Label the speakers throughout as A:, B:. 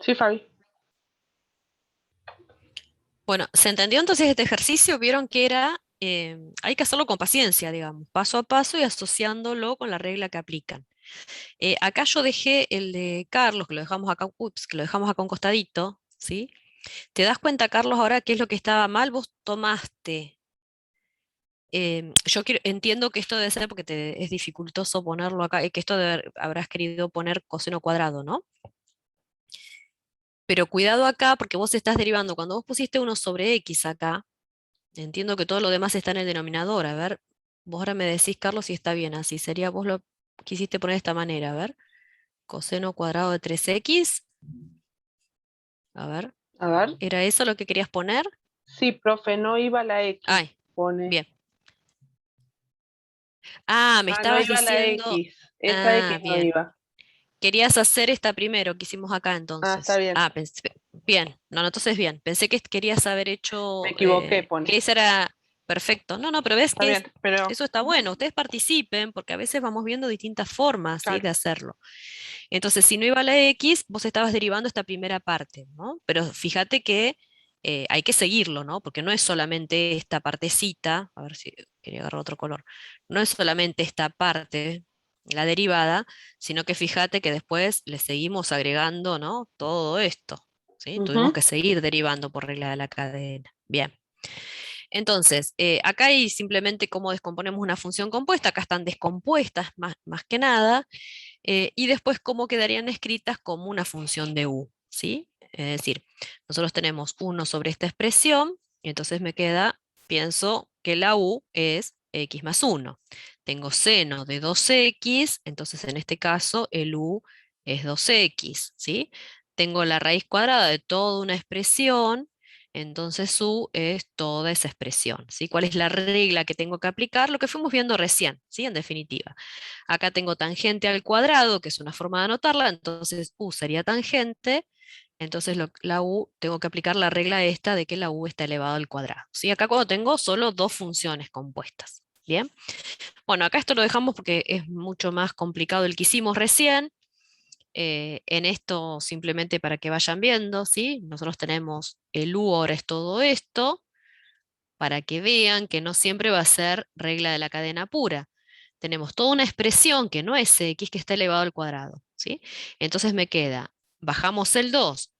A: Sí, Fabi.
B: Bueno, ¿se entendió entonces este ejercicio? Vieron que era, hay que hacerlo con paciencia, digamos, paso a paso y asociándolo con la regla que aplican. Acá yo dejé el de Carlos, que lo dejamos acá, ups, que lo dejamos acá a un costadito, ¿sí? ¿Te das cuenta, Carlos, ahora qué es lo que estaba mal? Vos tomaste. Entiendo que esto debe ser porque te es dificultoso ponerlo acá, que esto habrás querido poner coseno cuadrado, ¿no? Pero cuidado acá porque vos estás derivando, cuando vos pusiste 1/x acá, entiendo que todo lo demás está en el denominador. A ver, vos ahora me decís, Carlos, si está bien así. Sería, vos lo quisiste poner de esta manera. A ver, coseno cuadrado de 3x. A ver,
A: A ver.
B: ¿era eso lo que querías poner?
A: Sí, profe, no iba la X,
B: Ay,
A: pone.
B: bien. Ah, me
A: Ah, no
B: estabas
A: iba la
B: diciendo.
A: X. Esa X
B: Ah,
A: no
B: bien.
A: iba.
B: Querías hacer esta primero que hicimos acá
A: Ah, está
B: entonces.
A: bien.
B: Ah, bien. No, no, entonces bien. Pensé que querías haber
A: Me
B: hecho,
A: equivoqué,
B: que
A: pone.
B: ese era perfecto. No, no, pero ves
A: Está
B: que
A: bien, pero
B: eso está bueno. Ustedes participen porque a veces vamos viendo distintas formas, ¿sí?
A: claro.
B: de hacerlo. Entonces, si no iba la X, vos estabas derivando esta primera parte, ¿no? Pero fíjate que hay que seguirlo, ¿no? Porque no es solamente esta partecita, a ver si quería agarrar otro color, no es solamente esta parte, la derivada, sino que fíjate que después le seguimos agregando, ¿no? Todo esto, ¿sí? Tuvimos
A: Ujú.
B: que seguir derivando por regla de la cadena. Bien. Entonces, acá hay simplemente cómo descomponemos una función compuesta, acá están descompuestas más que nada, y después cómo quedarían escritas como una función de u, ¿sí? Es decir, nosotros tenemos 1 sobre esta expresión, y entonces me queda, pienso que la u es x más 1. Tengo seno de 2x, entonces en este caso el u es 2x, ¿sí? Tengo la raíz cuadrada de toda una expresión, entonces u es toda esa expresión, ¿sí? ¿Cuál es la regla que tengo que aplicar? Lo que fuimos viendo recién, ¿sí? En definitiva. Acá tengo tangente al cuadrado, que es una forma de anotarla, entonces u sería tangente, entonces la u, tengo que aplicar la regla esta de que la u está elevado al cuadrado. ¿Sí? Acá cuando tengo solo dos funciones compuestas. Bien, bueno, acá esto lo dejamos porque es mucho más complicado el que hicimos recién. En esto simplemente para que vayan viendo, ¿sí? Nosotros tenemos el u ahora es todo esto, para que vean que no siempre va a ser regla de la cadena pura. Tenemos toda una expresión que no es x, que está elevado al cuadrado, ¿sí? Entonces me queda, bajamos el 2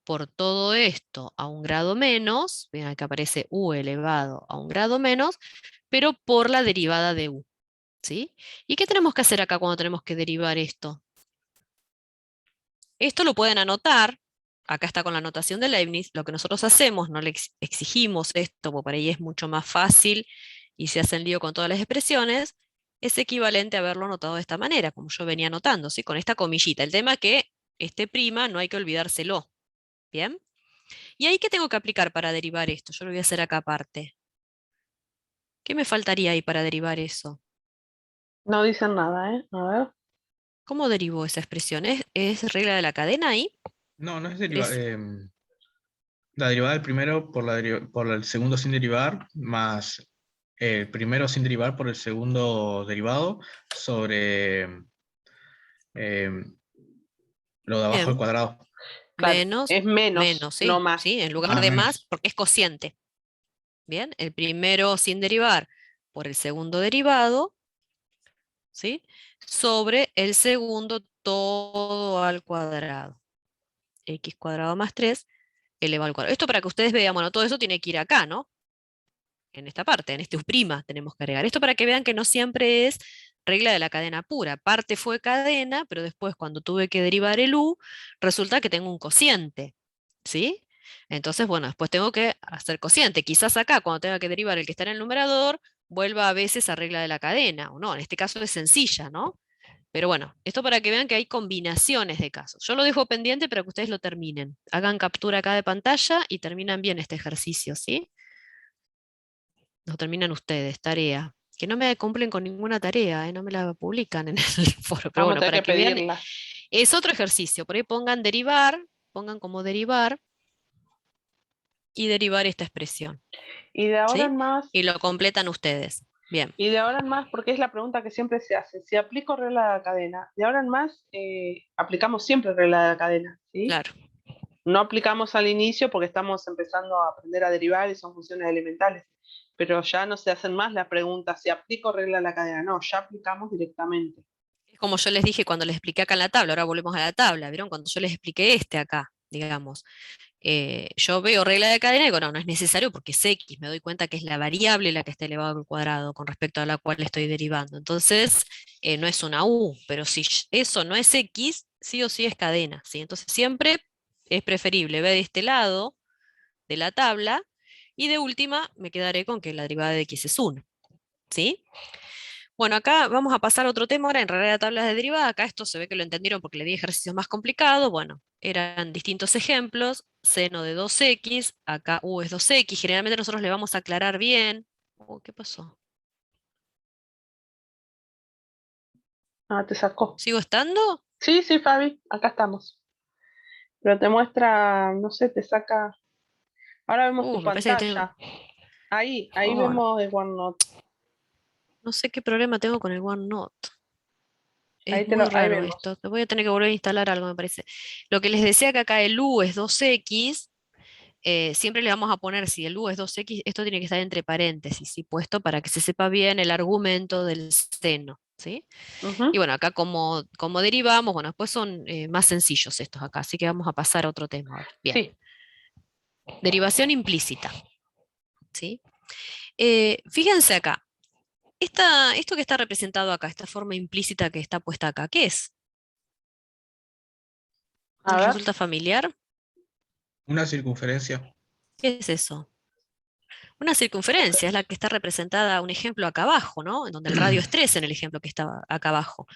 B: por todo esto a un grado menos, vean que aparece u elevado a un grado menos, pero por la derivada de u, ¿sí? ¿Y qué tenemos que hacer acá cuando tenemos que derivar esto? Esto lo pueden anotar, acá está con la anotación de Leibniz, lo que nosotros hacemos, no le exigimos esto, porque para ahí es mucho más fácil y se hacen lío con todas las expresiones, es equivalente a haberlo anotado de esta manera, como yo venía anotando, ¿sí? Con esta comillita. El tema es que este prima no hay que olvidárselo, ¿bien? ¿Y ahí qué tengo que aplicar para derivar esto? Yo lo voy a hacer acá aparte. ¿Qué me faltaría ahí para derivar eso?
A: No dicen nada, ¿eh? A ver.
B: ¿Cómo derivo esa expresión? ¿Es regla de la cadena ahí?
C: No, no es
B: ¿Es
C: la derivada del primero por el segundo sin derivar, más el primero sin derivar por el segundo derivado sobre lo de abajo al
B: bien?
C: cuadrado.
A: Claro,
B: Menos,
A: es menos,
B: menos,
A: no
B: sí,
A: más.
B: sí, en lugar
C: Ah,
B: de más,
C: menos.
B: porque es cociente. Bien, el primero sin derivar por el segundo derivado, ¿sí? Sobre el segundo todo al cuadrado. X cuadrado más 3 elevado al cuadrado. Esto para que ustedes vean, bueno, todo eso tiene que ir acá, ¿no? En esta parte, en este U' tenemos que agregar. Esto para que vean que no siempre es regla de la cadena pura. Parte fue cadena, pero después cuando tuve que derivar el U, resulta que tengo un cociente, ¿sí? Entonces, bueno, después tengo que hacer cociente. Quizás acá, cuando tenga que derivar el que está en el numerador, vuelva a veces a regla de la cadena, o no, en este caso es sencilla, ¿no? Pero bueno, esto para que vean que hay combinaciones de casos. Yo lo dejo pendiente para que ustedes lo terminen. Hagan captura acá de pantalla y terminan bien este ejercicio, ¿sí? Lo terminan ustedes, tarea. Que no me cumplen con ninguna tarea, no me la publican en el foro. Pero
A: Vamos a
B: bueno,
A: tener
B: para
A: que
B: que vean,
A: pedirla.
B: es otro ejercicio. Por ahí pongan derivar, pongan como derivar y derivar esta expresión,
A: Y de ahora
B: ¿sí?
A: en más,
B: Y lo completan ustedes. Bien,
A: y de ahora en más, porque es la pregunta que siempre se hace, si aplico regla de la cadena, de ahora en más aplicamos siempre regla de la cadena, ¿sí?
B: claro.
A: No aplicamos al inicio porque estamos empezando a aprender a derivar y son funciones elementales, pero ya no se hacen más las preguntas si aplico regla de la cadena, no, ya aplicamos directamente.
B: Es como yo les dije cuando les expliqué acá en la tabla, ahora volvemos a la tabla, ¿vieron? Cuando yo les expliqué acá, digamos, yo veo regla de cadena y digo, no, no es necesario porque es X, me doy cuenta que es la variable la que está elevado al cuadrado con respecto a la cual estoy derivando. Entonces, no es una U, pero si eso no es X, sí o sí es cadena, ¿sí? Entonces siempre es preferible ver de este lado de la tabla y de última me quedaré con que la derivada de X es 1, ¿sí? Bueno, acá vamos a pasar a otro tema ahora, en realidad tablas de derivada. Acá esto se ve que lo entendieron porque le di ejercicios más complicados. Bueno, eran distintos ejemplos. Seno de 2x, acá U es 2x. Generalmente nosotros le vamos a aclarar bien. Oh, ¿qué pasó?
A: Ah, te sacó.
B: ¿Sigo estando?
A: Sí, sí, Fabi, acá estamos. Pero te muestra, no sé, te saca. Ahora vemos tu
B: Me parece que tengo...
A: pantalla. Ahí
B: Ay,
A: vemos el OneNote.
B: no sé qué problema tengo con el OneNote. Es
A: Ahí
B: muy
A: ahí
B: raro
A: vemos.
B: esto. Voy a tener que volver a instalar algo, me parece. Lo que les decía que acá el U es 2x. Siempre le vamos a poner, si el U es 2x, esto tiene que estar entre paréntesis, ¿sí? Puesto para que se sepa bien el argumento del seno, ¿sí? Y
A: Ujú.
B: bueno, acá como derivamos, bueno, después son más sencillos estos acá, así que vamos a pasar a otro tema ahora. Bien,
A: Sí,
B: derivación implícita, ¿sí? Fíjense acá, esto que está representado acá, esta forma implícita que está puesta acá, ¿qué es?
A: a
B: ¿Les
A: ver.
B: resulta familiar?
C: Una circunferencia.
B: ¿Qué es eso? Una circunferencia es la que está representada, un ejemplo acá abajo, ¿no? En donde el radio es 3 en el ejemplo que está acá abajo.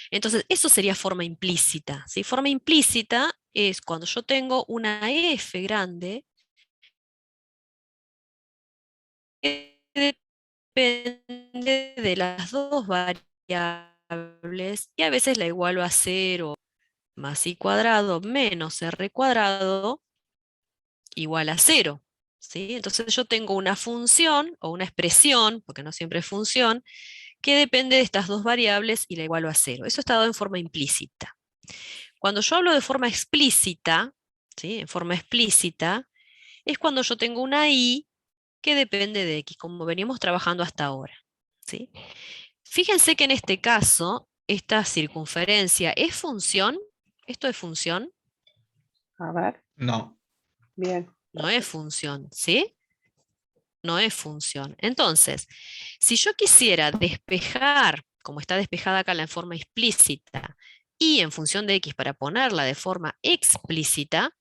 B: Entonces, eso sería forma implícita, ¿sí? Forma implícita es cuando yo tengo una f grande que depende de las dos variables y a veces la igualo a 0 más i cuadrado menos r cuadrado igual a 0. ¿Sí? Entonces yo tengo una función o una expresión, porque no siempre es función, que depende de estas dos variables y la igualo a 0. Eso está dado en forma implícita. Cuando yo hablo de forma explícita, ¿sí? En forma explícita, es cuando yo tengo una i que depende de x, como venimos trabajando hasta ahora. ¿Sí? Fíjense que en este caso, esta circunferencia es función. ¿Esto es función?
A: A ver.
C: No.
A: Bien.
B: No es función, ¿sí? No es función. Entonces, si yo quisiera despejar, como está despejada acá en la forma explícita, y en función de x para ponerla de forma explícita,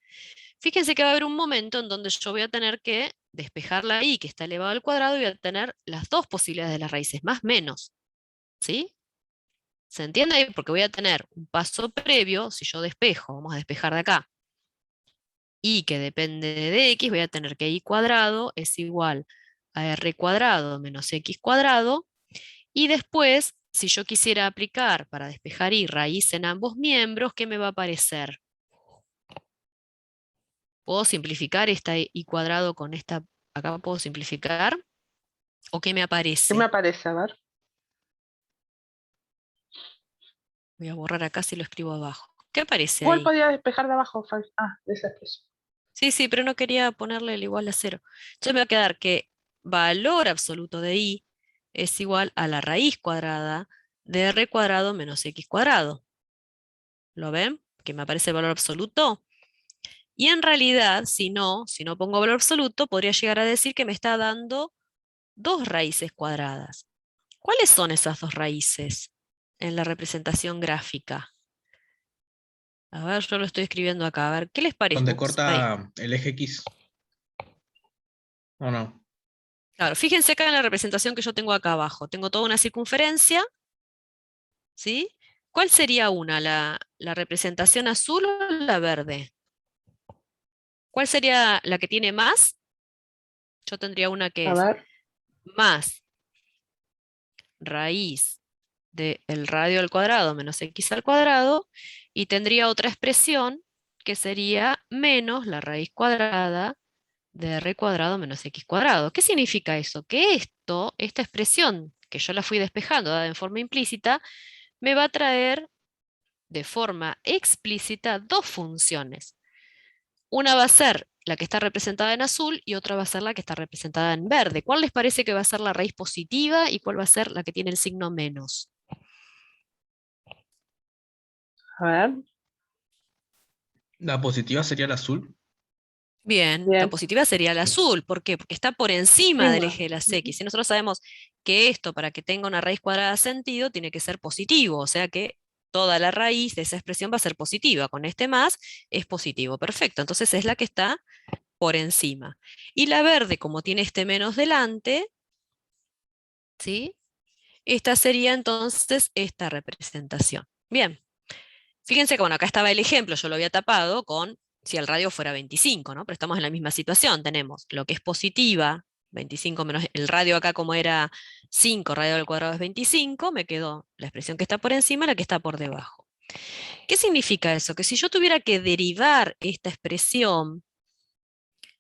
B: fíjense que va a haber un momento en donde yo voy a tener que despejar la y que está elevado al cuadrado y voy a tener las dos posibilidades de las raíces, más menos. ¿Sí? ¿Se entiende ahí? Porque voy a tener un paso previo, si yo despejo, vamos a despejar de acá, y que depende de x, voy a tener que y cuadrado es igual a r cuadrado menos x cuadrado, y después, si yo quisiera aplicar para despejar y raíz en ambos miembros, ¿qué me va a aparecer? ¿Puedo simplificar esta y cuadrado con esta? Acá puedo simplificar. ¿O qué me
A: ¿Qué me
B: aparece?
A: aparece? A ver.
B: Voy a borrar acá si lo escribo abajo. ¿Qué aparece
A: Igual
B: ahí?
A: podía despejar de abajo, Fabi. Ah, de esa expresión.
B: Sí, sí, pero no quería ponerle el igual a 0. Entonces me va a quedar que valor absoluto de y es igual a la raíz cuadrada de r cuadrado menos x cuadrado. ¿Lo ven? Que me aparece el valor absoluto. Y en realidad, si no pongo valor absoluto, podría llegar a decir que me está dando dos raíces cuadradas. ¿Cuáles son esas dos raíces en la representación gráfica? A ver, yo lo estoy escribiendo acá. A ver, ¿qué les parece?
C: Donde
B: Ups, ahí.
C: corta el eje X. ¿O no?
B: Claro, fíjense acá en la representación que yo tengo acá abajo. Tengo toda una circunferencia, ¿sí? ¿Cuál sería una? ¿La representación azul o la verde? ¿Cuál sería la que tiene más? Yo tendría una que
A: A
B: es
A: ver.
B: más raíz del radio al cuadrado menos x al cuadrado, y tendría otra expresión que sería menos la raíz cuadrada de r cuadrado menos x cuadrado. ¿Qué significa eso? Que esta expresión, que yo la fui despejando dada en forma implícita, me va a traer de forma explícita dos funciones. Una va a ser la que está representada en azul y otra va a ser la que está representada en verde. ¿Cuál les parece que va a ser la raíz positiva y cuál va a ser la que tiene el signo menos?
A: A ver,
C: La positiva sería el azul.
B: Bien, la
A: bien.
B: positiva sería el azul. ¿Por qué? Porque está por encima del eje de las X. Y nosotros sabemos que esto, para que tenga una raíz cuadrada sentido, tiene que ser positivo. O sea que toda la raíz de esa expresión va a ser positiva. Con este más es positivo. Perfecto. Entonces es la que está por encima. Y la verde, como tiene este menos delante, ¿sí? Esta sería entonces esta representación. Bien. Fíjense que bueno, acá estaba el ejemplo, yo lo había tapado con si el radio fuera 25, ¿no? Pero estamos en la misma situación, tenemos lo que es positiva, 25 menos el radio acá como era 5, radio al cuadrado es 25, me quedó la expresión que está por encima y la que está por debajo. ¿Qué significa eso? Que si yo tuviera que derivar esta expresión,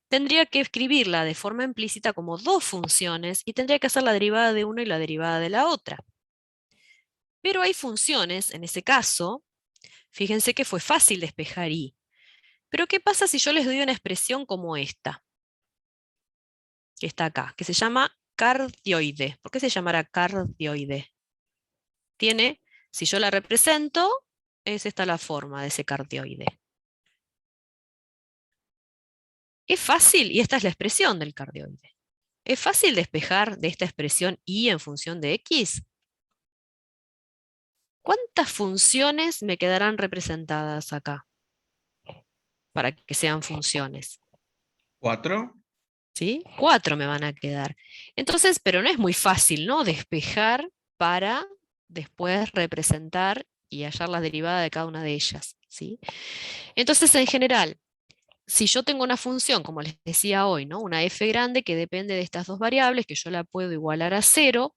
B: tendría que escribirla de forma implícita como dos funciones y tendría que hacer la derivada de una y la derivada de la otra. Pero hay funciones, en ese caso, fíjense que fue fácil despejar y. Pero ¿qué pasa si yo les doy una expresión como esta, que está acá, que se llama cardioide? ¿Por qué se llamará cardioide? Tiene, si yo la represento, es esta la forma de ese cardioide. Es fácil, y esta es la expresión del cardioide. ¿Es fácil despejar de esta expresión y en función de x? ¿Cuántas funciones me quedarán representadas acá para que sean funciones?
C: 4.
B: ¿Sí? 4 me van a quedar. Entonces, pero no es muy fácil, ¿no? Despejar para después representar y hallar la derivada de cada una de ellas, ¿sí? Entonces, en general, si yo tengo una función, como les decía hoy, ¿no? Una f grande que depende de estas dos variables, que yo la puedo igualar a 0,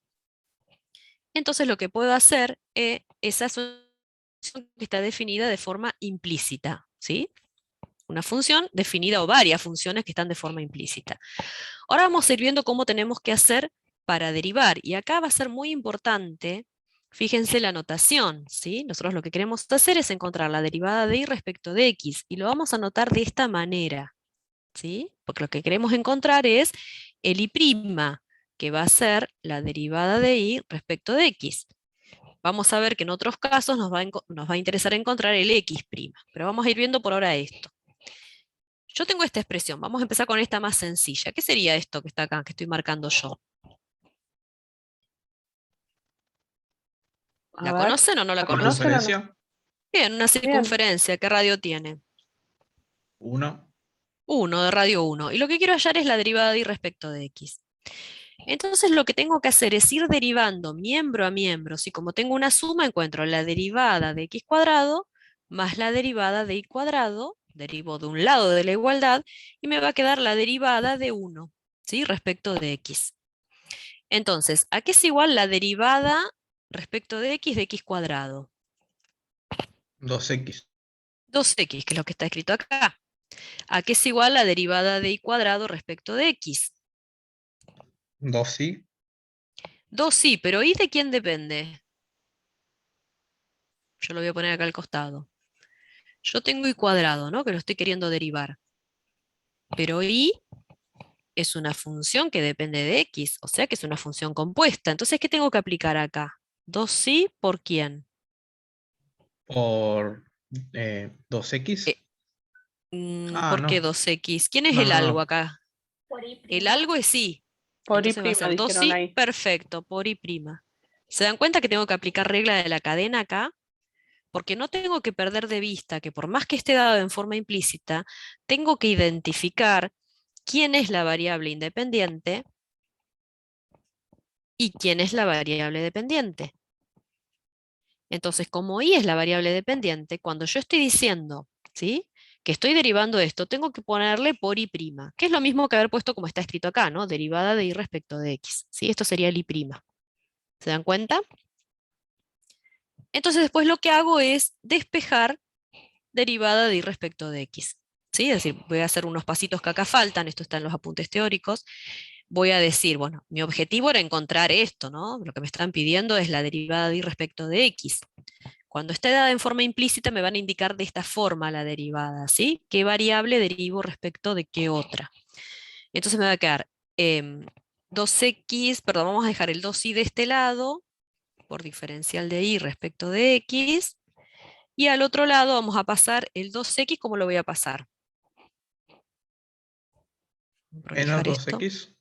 B: entonces lo que puedo hacer es esa función que está definida de forma implícita, ¿sí? Una función definida o varias funciones que están de forma implícita. Ahora vamos a ir viendo cómo tenemos que hacer para derivar. Y acá va a ser muy importante, fíjense la notación, ¿sí? Nosotros lo que queremos hacer es encontrar la derivada de y respecto de x. Y lo vamos a anotar de esta manera, ¿sí? Porque lo que queremos encontrar es el y', que va a ser la derivada de y respecto de x. Vamos a ver que en otros casos nos va a interesar encontrar el x'. Pero vamos a ir viendo por ahora esto. Yo tengo esta expresión, vamos a empezar con esta más sencilla. ¿Qué sería esto que está acá, que estoy marcando yo?
A: A
B: ¿La
A: ver,
B: conocen o no la
A: ¿la
B: conocen?
A: conocen o no?
C: Circunferencia.
B: Bien, una
A: Bien.
B: circunferencia, ¿qué radio tiene?
C: 1.
B: 1, de radio 1. Y lo que quiero hallar es la derivada de y respecto de x. Entonces lo que tengo que hacer es ir derivando miembro a miembro. Si como tengo una suma, encuentro la derivada de x cuadrado más la derivada de y cuadrado, derivo de un lado de la igualdad, y me va a quedar la derivada de 1, ¿sí? Respecto de x. Entonces, ¿a qué es igual la derivada respecto de x cuadrado?
C: 2x.
B: 2x, que es lo que está escrito acá. ¿A qué es igual la derivada de y cuadrado respecto de x?
C: 2y.
B: 2y, pero ¿y de quién depende? Yo lo voy a poner acá al costado. Yo tengo y cuadrado, ¿no? Que lo estoy queriendo derivar. Pero y es una función que depende de x, o sea que es una función compuesta. Entonces, ¿qué tengo que aplicar acá? 2y por quién?
C: Por 2x. Ah,
B: ¿Por qué
C: no.
B: 2x? ¿Quién es
C: No,
B: el
C: no,
B: algo
C: no.
B: acá? El algo es y.
A: Por y'
B: Entonces va a ser
A: dijeron
B: 2i,
A: ahí.
B: perfecto, por y'. ¿Se dan cuenta que tengo que aplicar regla de la cadena acá? Porque no tengo que perder de vista que por más que esté dado en forma implícita, tengo que identificar quién es la variable independiente y quién es la variable dependiente. Entonces, como y es la variable dependiente, cuando yo estoy diciendo, ¿sí?, que estoy derivando esto, tengo que ponerle por y', que es lo mismo que haber puesto como está escrito acá, ¿no? Derivada de y respecto de x, ¿sí? Esto sería el y'. ¿Se dan cuenta? Entonces después lo que hago es despejar derivada de y respecto de x. ¿Sí? Es decir, voy a hacer unos pasitos que acá faltan, esto está en los apuntes teóricos. Voy a decir, bueno, mi objetivo era encontrar esto, ¿no? Lo que me están pidiendo es la derivada de y respecto de x. Cuando está dada en forma implícita me van a indicar de esta forma la derivada, ¿sí? ¿Qué variable derivo respecto de qué otra? Entonces me va a quedar 2x, perdón, vamos a dejar el 2y de este lado, por diferencial de y respecto de x, y al otro lado vamos a pasar el 2x, ¿cómo lo voy a pasar?
C: Menos 2x.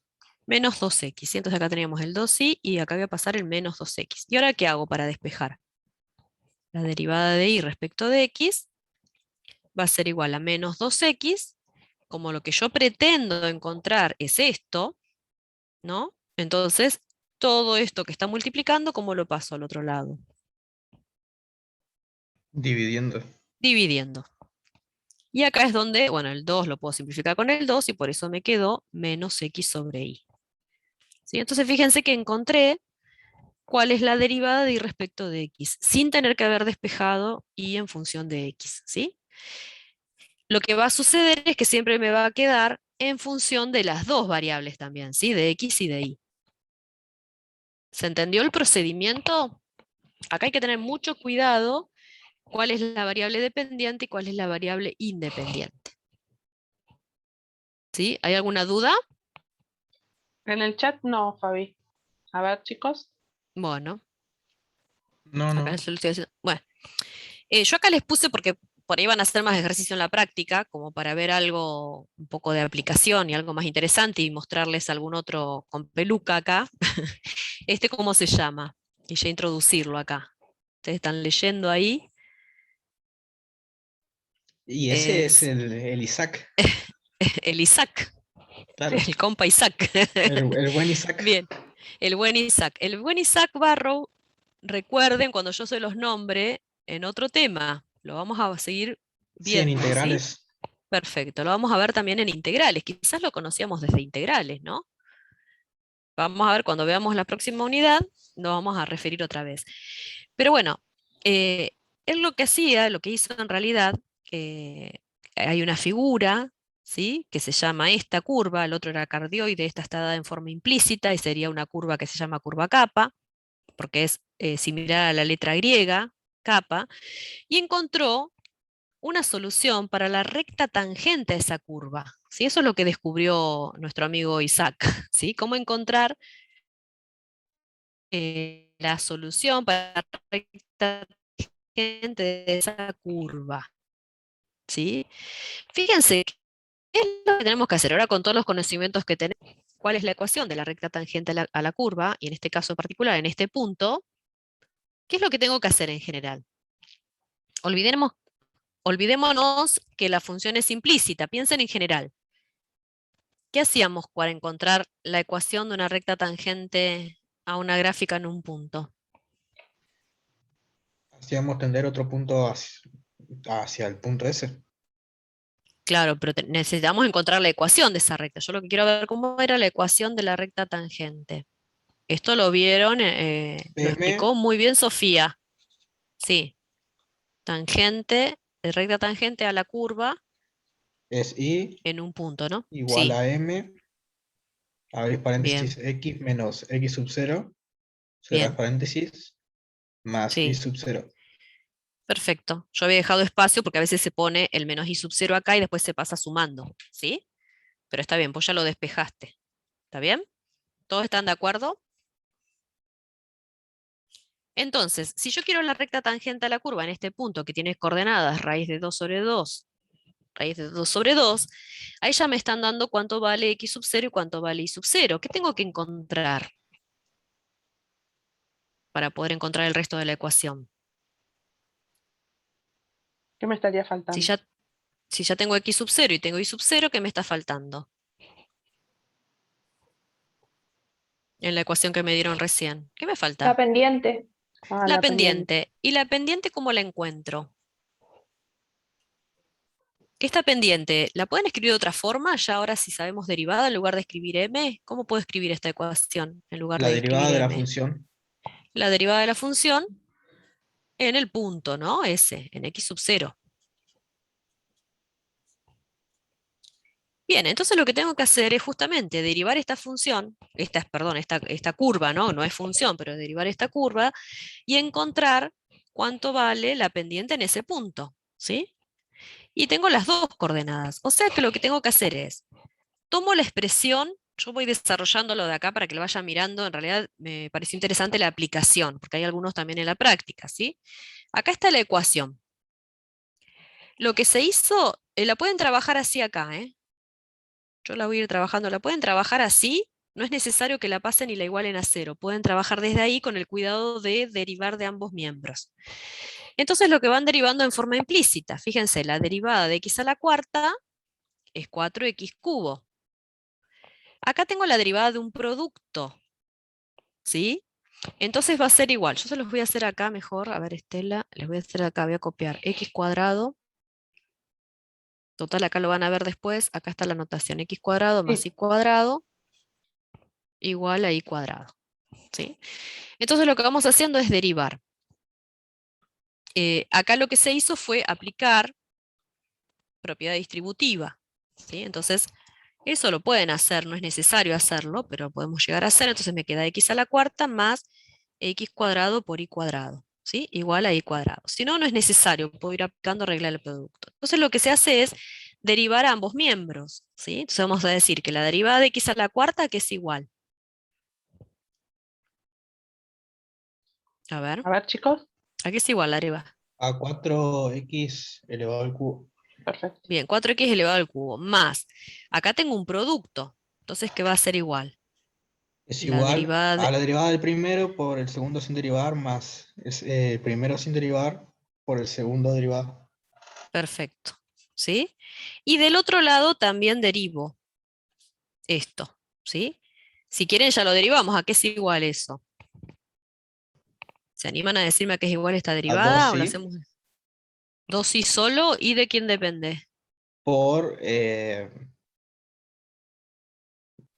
B: Menos 2x, entonces acá teníamos el 2y y acá voy a pasar el menos 2x. ¿Y ahora qué hago para despejar? La derivada de y respecto de x va a ser igual a menos 2x, como lo que yo pretendo encontrar es esto, ¿no? Entonces, todo esto que está multiplicando, ¿cómo lo paso al otro lado?
C: Dividiendo.
B: Dividiendo. Y acá es donde, bueno, el 2 lo puedo simplificar con el 2 y por eso me quedó menos x sobre y. ¿Sí? Entonces fíjense que encontré cuál es la derivada de y respecto de x, sin tener que haber despejado y en función de x, ¿sí? Lo que va a suceder es que siempre me va a quedar en función de las dos variables también, ¿sí? De x y de y. ¿Se entendió el procedimiento? Acá hay que tener mucho cuidado cuál es la variable dependiente y cuál es la variable independiente. ¿Sí? ¿Hay alguna duda?
A: En el chat no, Fabi. A ver, chicos.
B: Bueno,
C: No,
B: acá
C: no.
B: se lo estoy haciendo. Bueno, yo acá les puse porque por ahí van a hacer más ejercicio en la práctica, como para ver algo, un poco de aplicación y algo más interesante y mostrarles algún otro con peluca acá. ¿Cómo se llama? Y ya introducirlo acá. Ustedes están leyendo ahí.
C: Y ese es
B: Es
C: el Isaac.
B: el Isaac,
C: Claro.
B: el compa Isaac.
C: El buen Isaac.
B: Bien, el buen Isaac. El buen Isaac Barrow, recuerden cuando yo se los nombre en otro tema, lo vamos a seguir
C: Sí, en
B: viendo, ¿sí?
C: integrales.
B: Perfecto, lo vamos a ver también en integrales. Quizás lo conocíamos desde integrales, ¿no? Vamos a ver cuando veamos la próxima unidad, nos vamos a referir otra vez. Pero bueno, él lo que hacía, lo que hizo en realidad, hay una figura, ¿sí? Que se llama esta curva, el otro era cardioide, esta está dada en forma implícita y sería una curva que se llama curva kappa, porque es similar a la letra griega, kappa, y encontró una solución para la recta tangente a esa curva. ¿Sí? Eso es lo que descubrió nuestro amigo Isaac. ¿Sí? Cómo encontrar la solución para la recta tangente de esa curva. ¿Sí? Fíjense, ¿qué es lo que tenemos que hacer ahora con todos los conocimientos que tenemos? ¿Cuál es la ecuación de la recta tangente a la curva? Y en este caso particular, en este punto, ¿qué es lo que tengo que hacer en general? Olvidémonos que la función es implícita, piensen en general. ¿Qué hacíamos para encontrar la ecuación de una recta tangente a una gráfica en un punto?
C: Hacíamos tender otro punto hacia el punto S.
B: Claro, pero necesitamos encontrar la ecuación de esa recta. Yo lo que quiero ver cómo era la ecuación de la recta tangente. Esto lo vieron, lo explicó muy bien Sofía. Sí, tangente, de recta tangente a la curva
C: es I
B: en un punto, ¿no?
C: igual
B: Sí,
C: a M, abrir paréntesis,
B: bien,
C: X menos X sub 0, cerrar
B: bien,
C: paréntesis, más Y
B: sí,
C: sub 0.
B: perfecto. Yo había dejado espacio porque a veces se pone el menos i sub 0 acá y después se pasa sumando, ¿sí? Pero está bien, pues ya lo despejaste. ¿Está bien? ¿Todos están de acuerdo? Entonces, si yo quiero la recta tangente a la curva en este punto que tiene coordenadas raíz de 2 sobre 2, raíz de 2 sobre 2, ahí ya me están dando cuánto vale x sub 0 y cuánto vale y sub 0. ¿Qué tengo que encontrar para poder encontrar el resto de la ecuación?
A: ¿Qué me estaría
B: Si
A: faltando?
B: ya, si ya tengo x sub 0 y tengo y sub 0, ¿qué me está faltando en la ecuación que me dieron recién? ¿Qué me
D: La
B: falta?
D: pendiente.
A: Ah,
B: La
A: la pendiente.
B: pendiente. ¿Y la pendiente cómo la encuentro? Esta pendiente, ¿la pueden escribir de otra forma? Ya ahora si sabemos derivada, en lugar de escribir m, ¿cómo puedo escribir esta ecuación en lugar
C: La
B: de
C: derivada
B: escribir
C: de la
B: m?
C: función.
B: La derivada de la función en el punto, ¿no? S, en x sub 0. Bien, entonces lo que tengo que hacer es justamente derivar esta función, perdón, esta curva, ¿no? No es función, pero derivar esta curva y encontrar cuánto vale la pendiente en ese punto, ¿sí? Y tengo las dos coordenadas. O sea que lo que tengo que hacer es, tomo la expresión, yo voy desarrollándolo de acá para que lo vaya mirando, en realidad me pareció interesante la aplicación, porque hay algunos también en la práctica, ¿sí? Acá está la ecuación. Lo que se hizo, la pueden trabajar así acá, ¿eh? Yo la voy a ir trabajando, la pueden trabajar así, no es necesario que la pasen y la igualen a cero, pueden trabajar desde ahí con el cuidado de derivar de ambos miembros. Entonces lo que van derivando en forma implícita, fíjense, la derivada de x a la cuarta es 4x cubo. Acá tengo la derivada de un producto, ¿sí? Entonces va a ser igual, yo se los voy a hacer acá mejor, a ver Estela, les voy a hacer acá, voy a copiar x cuadrado, total acá lo van a ver después, acá está la notación x cuadrado más
A: Sí.
B: y cuadrado igual a y cuadrado, ¿sí? Entonces lo que vamos haciendo es derivar. Acá lo que se hizo fue aplicar propiedad distributiva, ¿sí? Entonces eso lo pueden hacer, no es necesario hacerlo, pero podemos llegar a hacer, entonces me queda x a la cuarta más x cuadrado por y cuadrado, ¿sí? Igual a y cuadrado. Si no, no es necesario, puedo ir aplicando regla del producto. Entonces lo que se hace es derivar a ambos miembros, ¿sí? Entonces vamos a decir que la derivada de x a la cuarta que es igual. A ver,
A: A ver, chicos.
B: ¿a qué es igual la derivada?
C: A 4x elevado al cubo.
A: Perfecto.
B: Bien, 4x elevado al cubo, más, acá tengo un producto, entonces ¿qué va a ser igual?
C: Es
B: La
C: igual
B: derivada
C: a
B: de...
C: la derivada del primero por el segundo sin derivar más el primero sin derivar por el segundo derivado.
B: Perfecto, ¿sí? Y del otro lado también derivo esto, ¿sí? Si quieren ya lo derivamos, ¿a qué es igual eso? ¿Se animan a decirme a qué es igual esta
C: A 2
B: derivada o lo
C: sí
B: hacemos 2i solo y de quién depende?
C: por de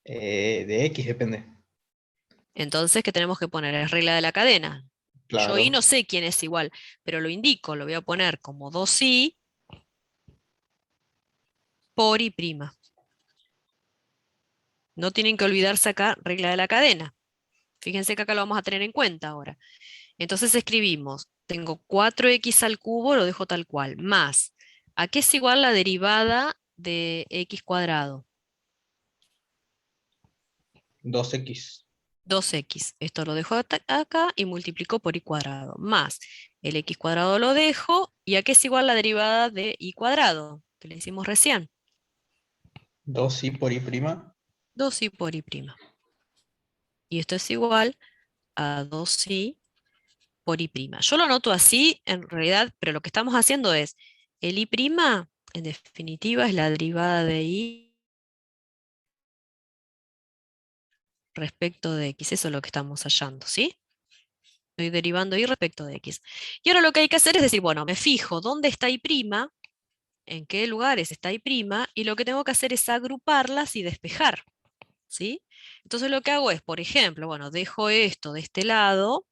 C: x depende.
B: Entonces, ¿qué tenemos que poner? Es regla de la cadena. Yo
C: Claro.
B: i no sé quién es igual, pero lo indico, lo voy a poner como 2i por i prima. No tienen que olvidarse acá, regla de la cadena. Fíjense que acá lo vamos a tener en cuenta ahora. Entonces escribimos, tengo 4x al cubo, lo dejo tal cual, más, ¿a qué es igual la derivada de x cuadrado?
C: 2x.
B: 2x. Esto lo dejo acá y multiplico por y cuadrado, más el x cuadrado lo dejo, ¿y a qué es igual la derivada de y cuadrado? Que le hicimos recién.
C: 2y por y prima.
B: 2i por y prima. Y esto es igual a 2i por i prima. Yo lo anoto así, en realidad, pero lo que estamos haciendo es, el i prima, en definitiva, es la derivada de i respecto de x. Eso es lo que estamos hallando, ¿sí? Estoy derivando y respecto de x. Y ahora lo que hay que hacer es decir, bueno, me fijo dónde está y', en qué lugares está y', y lo que tengo que hacer es agruparlas y despejar, ¿sí? Entonces lo que hago es, por ejemplo, bueno, dejo esto de este lado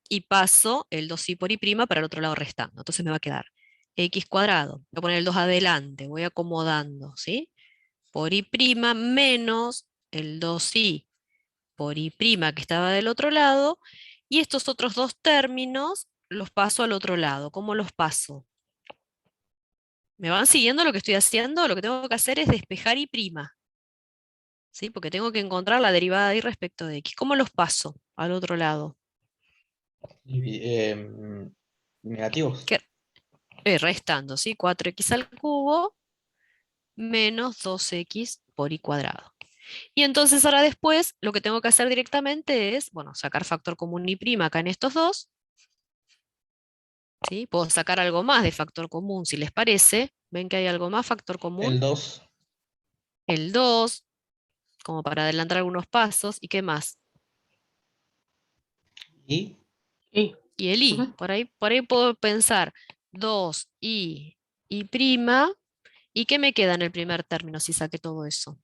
B: y paso el 2i por y' para el otro lado restando. Entonces me va a quedar x cuadrado. Voy a poner el 2 adelante, voy acomodando, ¿sí? Por y' menos el 2i por y' que estaba del otro lado, y estos otros dos términos los paso al otro lado. ¿Cómo los paso? ¿Me van siguiendo lo que estoy haciendo? Lo que tengo que hacer es despejar y', ¿sí? Porque tengo que encontrar la derivada de y respecto de x. ¿Cómo los paso al otro lado?
C: Negativos.
B: ¿Qué? Restando, ¿sí? 4x al cubo menos 2x por y cuadrado. Y entonces ahora después lo que tengo que hacer directamente es, bueno, sacar factor común y' acá en estos dos, ¿sí? Puedo sacar algo más de factor común si les parece. ¿Ven que hay algo más factor común?
C: El 2.
B: El 2, como para adelantar algunos pasos. ¿Y qué más?
C: Y
A: Y.
B: Y el i.
A: Ujú.
B: Por ahí puedo pensar 2i y'. ¿Y qué me queda en el primer término si saqué todo eso?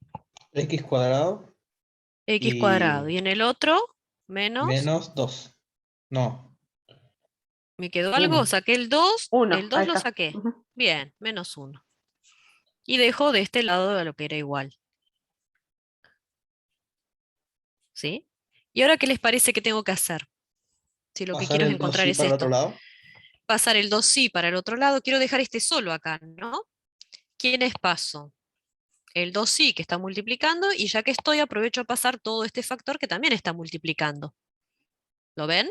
C: x cuadrado
B: X cuadrado.
C: y
B: Y en el otro, menos.
C: menos 2. No,
B: ¿Me quedó algo?
C: 1.
B: Saqué el 2. El
A: Uno. Ahí
B: 2 lo
A: está.
B: saqué.
A: Ujú.
B: Bien, menos 1. Y dejo de este lado a lo que era igual. ¿Sí? ¿Y ahora qué les parece que tengo que hacer? Si lo que
C: Pasar
B: quiero es
C: el
B: encontrar
C: 2y
B: es
C: para el otro
B: esto.
C: lado.
B: pasar el 2i para el otro lado, quiero dejar este solo acá, ¿no? ¿Quiénes paso? El 2i que está multiplicando, y ya que estoy, aprovecho a pasar todo este factor que también está multiplicando. ¿Lo ven?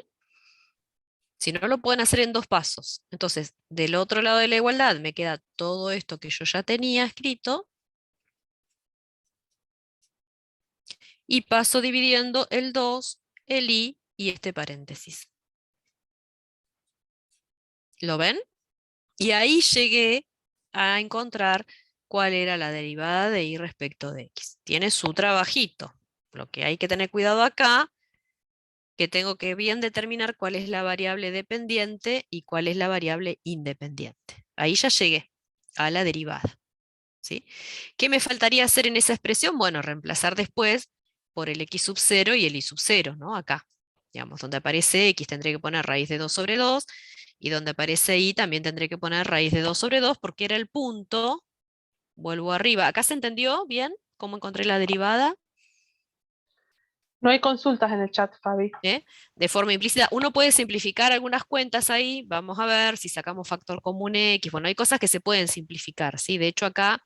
B: Si no, lo pueden hacer en 2 pasos. Entonces, del otro lado de la igualdad me queda todo esto que yo ya tenía escrito, y paso dividiendo el 2, el i y este paréntesis. ¿Lo ven? Y ahí llegué a encontrar cuál era la derivada de y respecto de x. Tiene su trabajito. Lo que hay que tener cuidado acá, que tengo que bien determinar cuál es la variable dependiente y cuál es la variable independiente. Ahí ya llegué a la derivada, ¿sí? ¿Qué me faltaría hacer en esa expresión? Bueno, reemplazar después por el x sub 0 y el y sub 0, ¿no? Acá, digamos, donde aparece x tendré que poner raíz de 2 sobre 2, y donde aparece y también tendré que poner raíz de 2 sobre 2, porque era el punto. Vuelvo arriba. ¿Acá se entendió bien cómo encontré la derivada?
A: No hay consultas en el chat, Fabi.
B: De forma implícita. Uno puede simplificar algunas cuentas ahí. Vamos a ver si sacamos factor común x. Bueno, hay cosas que se pueden simplificar, ¿sí? De hecho, acá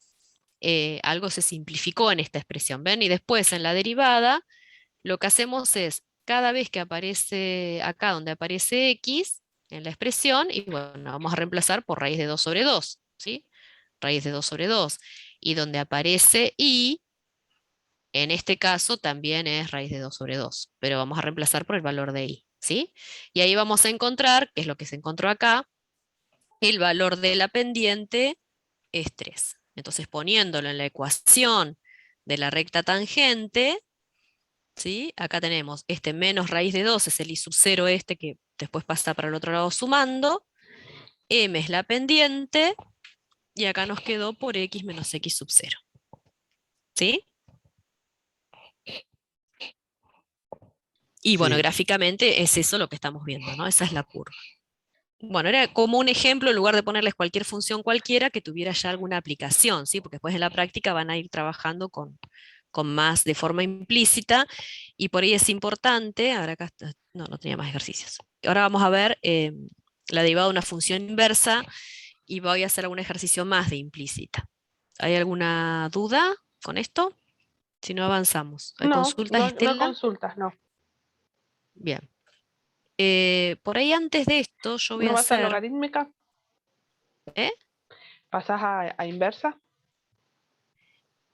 B: algo se simplificó en esta expresión, ¿ven? Y después en la derivada, lo que hacemos es, cada vez que aparece acá donde aparece x en la expresión, y bueno, vamos a reemplazar por raíz de 2 sobre 2, ¿sí? Raíz de 2 sobre 2. Y donde aparece y, en este caso también es raíz de 2 sobre 2, pero vamos a reemplazar por el valor de i, ¿sí? Y ahí vamos a encontrar, que es lo que se encontró acá, el valor de la pendiente es 3. Entonces, poniéndolo en la ecuación de la recta tangente, ¿sí? Acá tenemos este menos raíz de 2, es el i sub 0 este que después pasa para el otro lado sumando, m es la pendiente, y acá nos quedó por x menos x sub 0. ¿Sí? Y bueno,
C: Sí.
B: gráficamente es eso lo que estamos viendo, ¿no? Esa es la curva. Bueno, era como un ejemplo, en lugar de ponerles cualquier función cualquiera, que tuviera ya alguna aplicación, ¿sí? Porque después en la práctica van a ir trabajando con más de forma implícita, y por ahí es importante, ahora acá no tenía más ejercicios. Ahora vamos a ver la derivada de una función inversa, y voy a hacer algún ejercicio más de implícita. ¿Hay alguna duda con esto? Si no, avanzamos. ¿Hay
A: No,
B: consultas,
A: no hay
B: Estela?
A: consultas, no.
B: Bien. Por ahí antes de esto yo voy
A: ¿No
B: a
A: vas a
B: hacer...
A: logarítmica?
B: ¿eh?
A: ¿Pasás a inversa?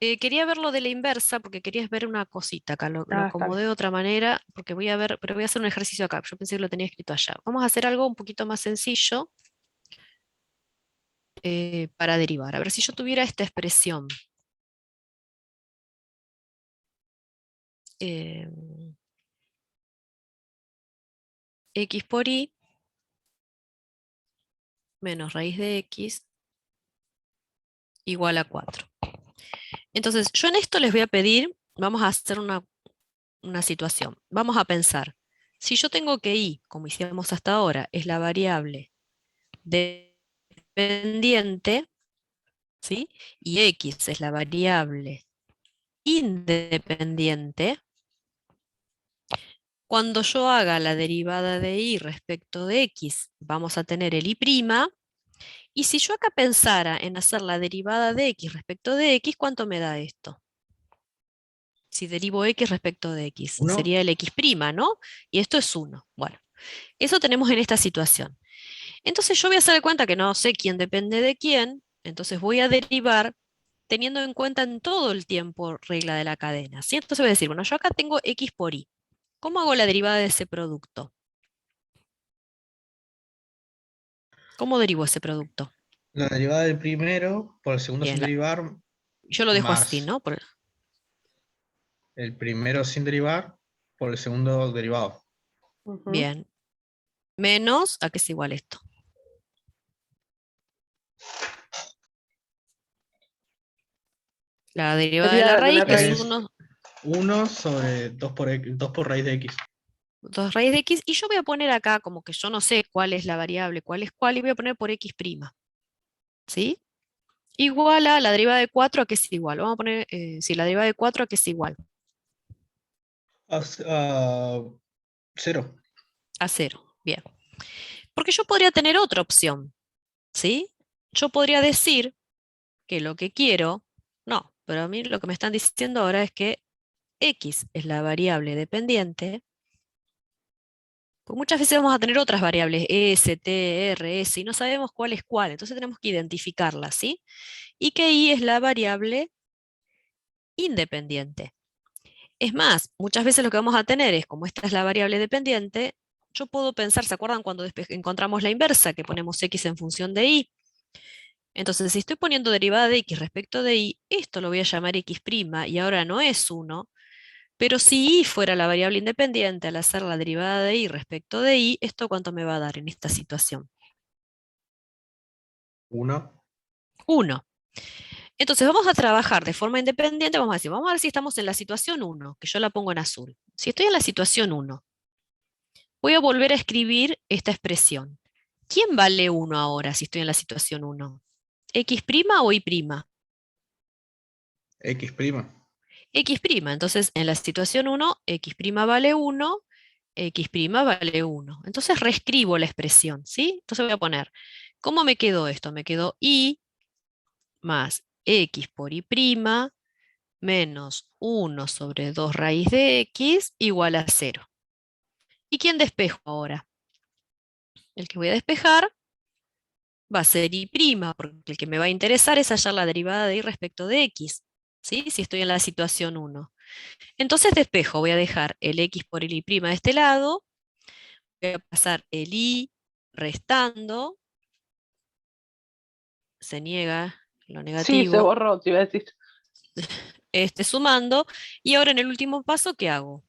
B: Quería ver lo de la inversa porque querías ver una cosita acá, lo
A: Ah, está bien.
B: acomodé de otra manera porque voy a ver, pero voy a hacer un ejercicio acá. Yo pensé que lo tenía escrito allá. Vamos a hacer algo un poquito más sencillo para derivar. A ver, si yo tuviera esta expresión. eh, X por y menos raíz de x igual a 4. Entonces, yo en esto les voy a pedir, vamos a hacer una situación. Vamos a pensar, si yo tengo que y, como hicimos hasta ahora, es la variable dependiente, ¿sí? Y x es la variable independiente, cuando yo haga la derivada de y respecto de x, vamos a tener el y', y si yo acá pensara en hacer la derivada de x respecto de x, ¿cuánto me da esto? Si derivo x respecto de x,
C: 1.
B: sería el x', ¿no? Y esto es 1. Bueno, eso tenemos en esta situación. Entonces yo voy a hacer de cuenta que no sé quién depende de quién, entonces voy a derivar teniendo en cuenta en todo el tiempo regla de la cadena, ¿sí? Entonces voy a decir, bueno, yo acá tengo x por y. ¿Cómo hago la derivada de ese producto? ¿Cómo derivo ese producto?
C: La derivada del primero por el segundo sin
B: Bien,
C: derivar
B: yo lo dejo así,
C: más
B: ¿no?
C: el primero sin derivar por el segundo derivado.
A: Ujú.
B: Bien, menos, ¿a qué es igual esto? La derivada de
A: Sería
B: la
A: de
B: raíz,
A: la
B: que es
A: raíz.
C: Es
B: 1
C: 1 sobre 2 por raíz de x.
B: 2 raíz de x, y yo voy a poner acá como que yo no sé cuál es la variable, cuál es cuál, y voy a poner por x', ¿sí? Igual a la derivada de 4 a que es igual. Vamos a poner, si la derivada de 4 a que es igual.
C: A 0.
B: A 0. Bien. Porque yo podría tener otra opción, ¿sí? Yo podría decir que lo que quiero, no, pero a mí lo que me están diciendo ahora es que X es la variable dependiente. Pues muchas veces vamos a tener otras variables, S, T, R, S, y no sabemos cuál es cuál, entonces tenemos que identificarlas, ¿sí? Y que Y es la variable independiente. Es más, muchas veces lo que vamos a tener es, como esta es la variable dependiente, yo puedo pensar, ¿se acuerdan cuando encontramos la inversa, que ponemos X en función de Y? Entonces, si estoy poniendo derivada de X respecto de Y, esto lo voy a llamar X' y ahora no es 1, pero si Y fuera la variable independiente al hacer la derivada de Y respecto de Y, ¿esto cuánto me va a dar en esta situación?
C: 1.
B: 1. Entonces vamos a trabajar de forma independiente, vamos a ver si estamos en la situación 1, que yo la pongo en azul. Si estoy en la situación 1, voy a volver a escribir esta expresión. ¿Quién vale 1 ahora si estoy en la situación 1? ¿X' o Y'?
C: X'.
B: X'. Entonces en la situación 1, X' vale 1, X' vale 1. Entonces reescribo la expresión, ¿sí? Entonces voy a poner, ¿cómo me quedó esto? Me quedó Y más X por Y' menos 1 sobre 2 raíz de X igual a 0. ¿Y quién despejo ahora? El que voy a despejar va a ser Y', porque el que me va a interesar es hallar la derivada de Y respecto de X, ¿sí? Si estoy en la situación 1. Entonces despejo, voy a dejar el X por el Y' de este lado, voy a pasar el Y restando, se niega lo
A: Sí, se
B: negativo,
A: borró, te iba a decir.
B: sumando, y ahora en el último paso, ¿qué hago?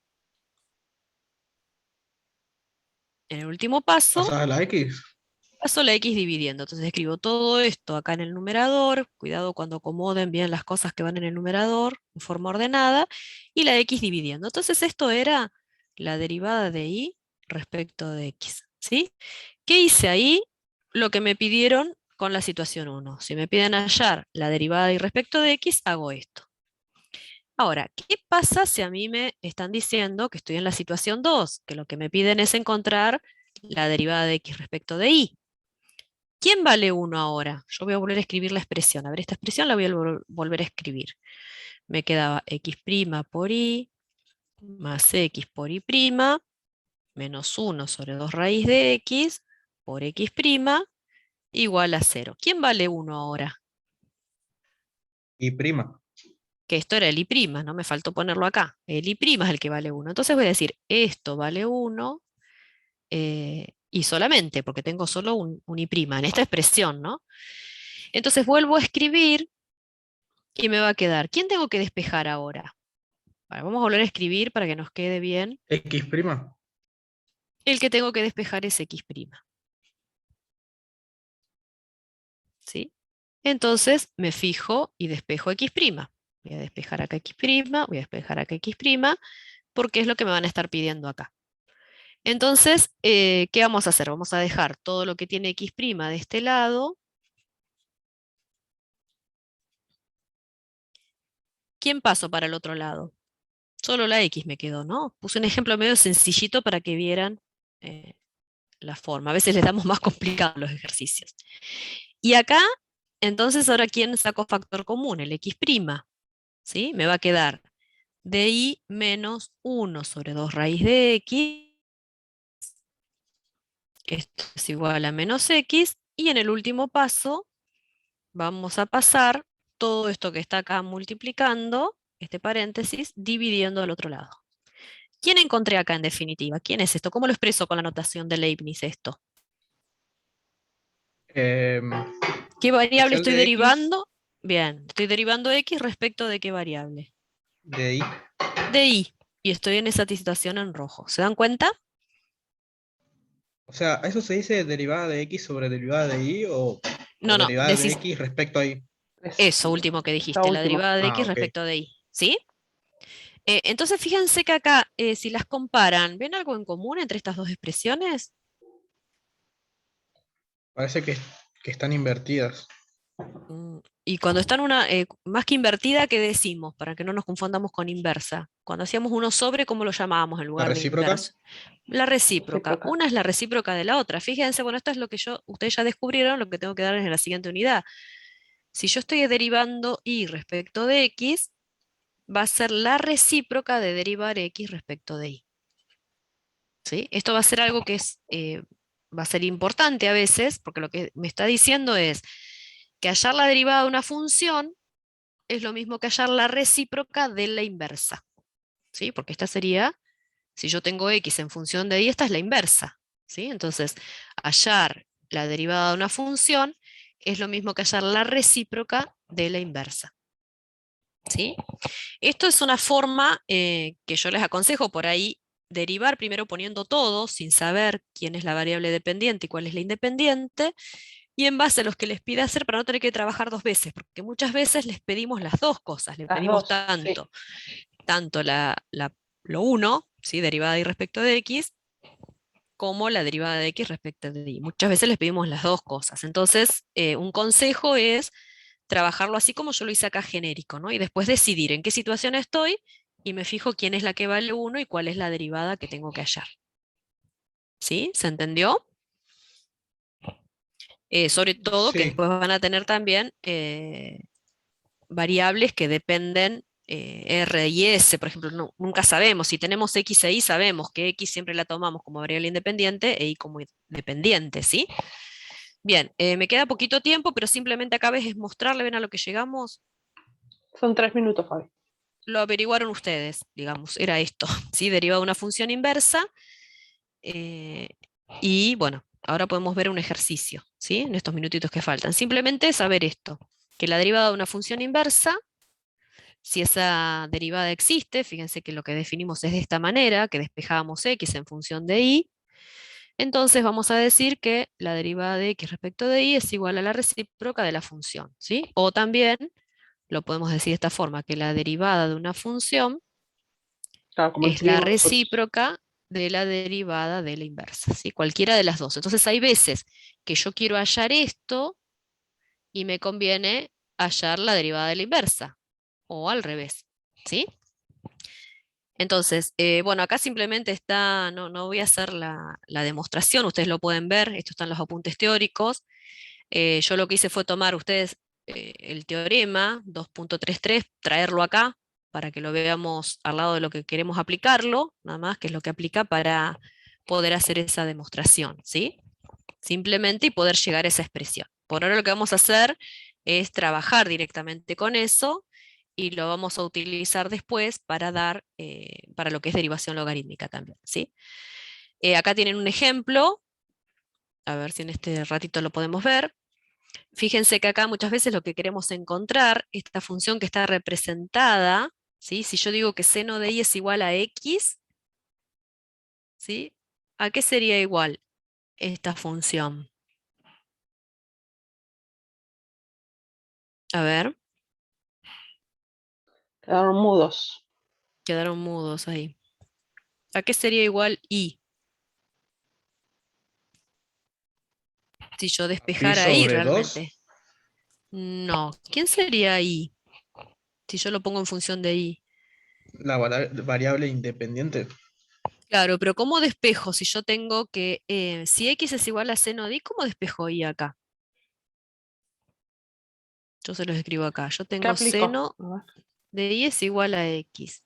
B: En el último paso,
C: ¿Pasas a la X?
B: paso la X dividiendo. Entonces escribo todo esto acá en el numerador, cuidado cuando acomoden bien las cosas que van en el numerador, en forma ordenada, y la X dividiendo. Entonces esto era la derivada de Y respecto de X, ¿sí? ¿Qué hice ahí? Lo que me pidieron con la situación 1. Si me piden hallar la derivada de Y respecto de X, hago esto. Ahora, ¿qué pasa si a mí me están diciendo que estoy en la situación 2? Que lo que me piden es encontrar la derivada de X respecto de Y. ¿Quién vale 1 ahora? Yo voy a volver a escribir la expresión. A ver, esta expresión la voy a volver a escribir. Me quedaba X' por Y más X por Y' menos 1 sobre 2 raíz de X por X' igual a 0. ¿Quién vale 1 ahora?
C: Y'.
B: Que esto era el Y', no me faltó ponerlo acá. El Y' es el que vale 1. Entonces voy a decir, esto vale 1 y solamente, porque tengo solo un Y' en esta expresión, ¿no? Entonces vuelvo a escribir y me va a quedar, ¿quién tengo que despejar ahora? Vale, vamos a volver a escribir para que nos quede bien.
C: X'.
B: El que tengo que despejar es X'. ¿Sí? Entonces me fijo y despejo X'. Voy a despejar acá X', voy a despejar acá X', porque es lo que me van a estar pidiendo acá. Entonces, ¿qué vamos a hacer? Vamos a dejar todo lo que tiene X' de este lado. ¿Quién paso para el otro lado? Solo la X me quedó, ¿no? Puse un ejemplo medio sencillito para que vieran eh, la forma. A veces les damos más complicados los ejercicios. Y acá, entonces, ahora ¿quién sacó factor común? El X', ¿sí? Me va a quedar de Y menos 1 sobre 2 raíz de X. Esto es igual a menos X. Y en el último paso vamos a pasar todo esto que está acá multiplicando, este paréntesis, dividiendo al otro lado. ¿Quién encontré acá en definitiva? ¿Quién es esto? ¿Cómo lo expreso con la notación de Leibniz esto?
C: Em,
B: ¿Qué
C: es
B: variable
C: el
B: estoy
C: de X
B: derivando? Bien, estoy derivando X respecto de qué variable.
C: de Y.
B: De Y. Y estoy en esa situación en rojo. ¿Se dan cuenta?
C: O sea, ¿eso se dice derivada de X sobre derivada de Y o
B: No, no,
C: derivada de
B: decís
C: X respecto a Y?
B: eso último que
A: Lo
B: dijiste, la
A: último.
B: derivada de
C: Ah,
B: X
C: ok.
B: respecto de Y. ¿Sí? Entonces fíjense que acá, si las comparan, ¿ven algo en común entre estas dos expresiones?
C: Parece que están invertidas.
B: Y cuando está en una, más que invertida, ¿qué decimos? Para que no nos confundamos con inversa. Cuando hacíamos uno sobre, ¿cómo lo llamábamos en
C: ¿La
B: lugar de
C: recíproca?
B: inverso? La recíproca.
A: Recíproca.
B: Una es la recíproca de la otra. Fíjense, bueno, esto es lo que ustedes ya descubrieron, lo que tengo que darles en la siguiente unidad. Si yo estoy derivando y respecto de x, va a ser la recíproca de derivar x respecto de y. ¿Sí? Esto va a ser algo que va a ser importante a veces, porque lo que me está diciendo es que hallar la derivada de una función es lo mismo que hallar la recíproca de la inversa. ¿Sí? Porque esta sería, si yo tengo x en función de y, esta es la inversa. ¿Sí? Entonces, hallar la derivada de una función es lo mismo que hallar la recíproca de la inversa. ¿Sí? Esto es una forma que yo les aconsejo por ahí derivar primero poniendo todo sin saber quién es la variable dependiente y cuál es la independiente, y en base a los que les pide hacer para no tener que trabajar dos veces, porque muchas veces les pedimos las dos cosas, les
A: Las
B: pedimos
A: dos, sí.
B: tanto lo 1, ¿sí? Derivada de y respecto de x, como la derivada de x respecto de y. Muchas veces les pedimos las dos cosas. Entonces, un consejo es trabajarlo así como yo lo hice acá genérico, ¿no? Y después decidir en qué situación estoy y me fijo quién es la que vale 1 y cuál es la derivada que tengo que hallar. ¿Sí? ¿Se entendió? Sobre todo que
C: Sí,
B: después van a tener también variables que dependen R y S, por ejemplo, nunca sabemos. Si tenemos X e Y, sabemos que X siempre la tomamos como variable independiente e Y como dependiente, ¿sí? Bien, me queda poquito tiempo, pero simplemente acá es mostrarle, ven a lo que llegamos.
A: Son 3 minutos, Fabi.
B: Lo averiguaron ustedes, digamos, era esto, ¿sí? Derivada de una función inversa. Y bueno, ahora podemos ver un ejercicio, ¿sí? En estos minutitos que faltan. Simplemente saber esto, que la derivada de una función inversa, si esa derivada existe, fíjense que lo que definimos es de esta manera, que despejamos x en función de y, entonces vamos a decir que la derivada de x respecto de y es igual a la recíproca de la función, ¿sí? O también lo podemos decir de esta forma, que la derivada de una función
A: Claro, como lo
B: es la
A: escribimos nosotros.
B: recíproca de la derivada de la inversa, ¿sí? Cualquiera de las dos. Entonces hay veces que yo quiero hallar esto y me conviene hallar la derivada de la inversa, o al revés, ¿sí? Entonces, bueno, acá simplemente está, no voy a hacer la demostración, ustedes lo pueden ver, estos están los apuntes teóricos. Yo lo que hice fue tomar ustedes el teorema 2.33, traerlo acá para que lo veamos al lado de lo que queremos aplicarlo, nada más, que es lo que aplica para poder hacer esa demostración, ¿sí? Simplemente y poder llegar a esa expresión. Por ahora lo que vamos a hacer es trabajar directamente con eso y lo vamos a utilizar después para dar, para lo que es derivación logarítmica también, ¿sí? Acá tienen un ejemplo, a ver si en este ratito lo podemos ver. Fíjense que acá muchas veces lo que queremos encontrar, esta función que está representada, ¿sí? Si yo digo que seno de y es igual a x, ¿sí? ¿A qué sería igual esta función? A ver,
A: Quedaron mudos.
B: quedaron mudos ahí. ¿A qué sería igual y? Si yo
C: pi
B: despejara y
C: sobre 2,
B: realmente. No, ¿quién sería y? Si yo lo pongo en función de y.
C: la variable independiente.
B: Claro, pero ¿cómo despejo si yo tengo que, si x es igual a seno de y, ¿cómo despejo y acá? Yo se los escribo acá. Yo
A: ¿Qué
B: tengo
A: aplicó?
B: seno
A: A ver.
B: de y es igual a x.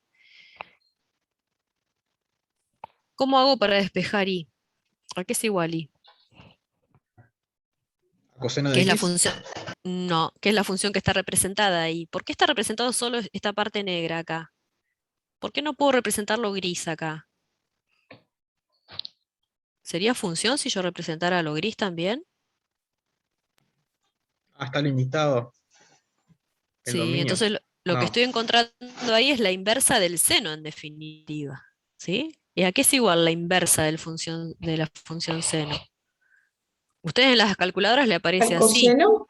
B: ¿Cómo hago para despejar y? ¿A qué es igual y?
C: Coseno
B: ¿Qué
C: de
B: es la
C: x,
B: función? No, ¿qué es la función que está representada ahí? ¿Por qué está representado solo esta parte negra acá? ¿Por qué no puedo representarlo gris acá? ¿Sería función si yo representara lo gris también?
C: está limitado el
B: Sí,
C: dominio.
B: entonces lo que
C: No,
B: estoy encontrando ahí es la inversa del seno en definitiva. ¿Sí? ¿Y a qué es igual la inversa de la función seno? Ustedes en las calculadoras le aparece
D: ¿Al
B: así.
D: coseno?